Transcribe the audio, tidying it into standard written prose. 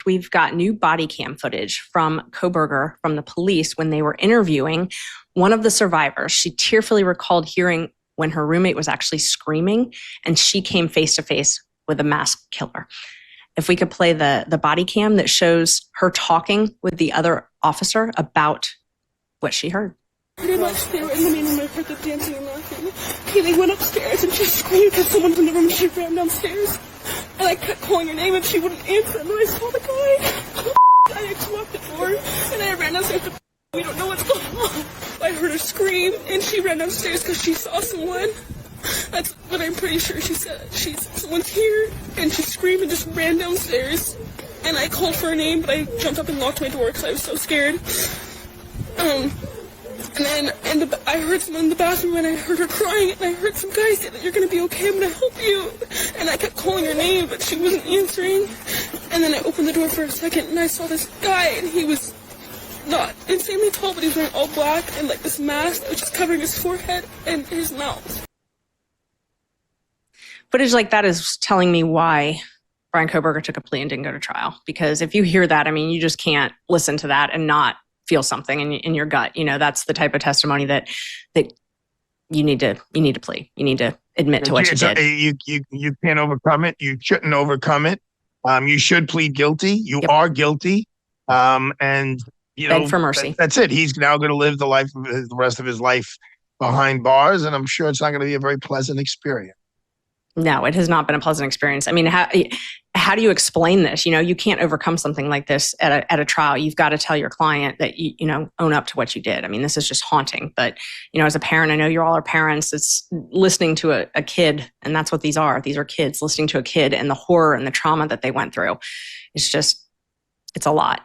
we've got new body cam footage from Kohberger, from the police, when they were interviewing one of the survivors. She tearfully recalled hearing when her roommate was actually screaming, and she came face to face with a masked killer. If we could play the body cam that shows her talking with the other officer about what she heard. Pretty much they were in the main room. I heard them dancing and laughing. Kaylee went upstairs and she screamed because someone from the room. She ran downstairs and I kept calling her name and she wouldn't answer. And then I saw the guy. I actually locked the door and I ran downstairs. We don't know what's going on. I heard her scream and she ran downstairs because she saw someone. That's what I'm pretty sure she said. Someone's here, and she screamed and just ran downstairs. And I called for her name, but I jumped up and locked my door because I was so scared. And then I heard someone in the bathroom, and I heard her crying, and I heard some guy say that you're going to be okay, I'm going to help you. And I kept calling her name, but she wasn't answering. And then I opened the door for a second, and I saw this guy, and he was not insanely tall, but he was wearing all black and like this mask that was just covering his forehead and his mouth. Footage like that is telling me why Bryan Kohberger took a plea and didn't go to trial. Because if you hear that, I mean, you just can't listen to that and not feel something in your gut. You know, that's the type of testimony that you need to plea. You need to admit to what you did. You can't overcome it. You shouldn't overcome it. You should plead guilty. You are guilty. And you know, beg for mercy. That's it. He's now going to live the rest of his life behind bars, and I'm sure it's not going to be a very pleasant experience. No, it has not been a pleasant experience. I mean, how do you explain this? You know, you can't overcome something like this at a trial. You've got to tell your client that you know, own up to what you did. I mean, this is just haunting. But, you know, as a parent, I know you all are parents. It's listening to a kid, and that's what these are. These are kids listening to a kid and the horror and the trauma that they went through. It's a lot.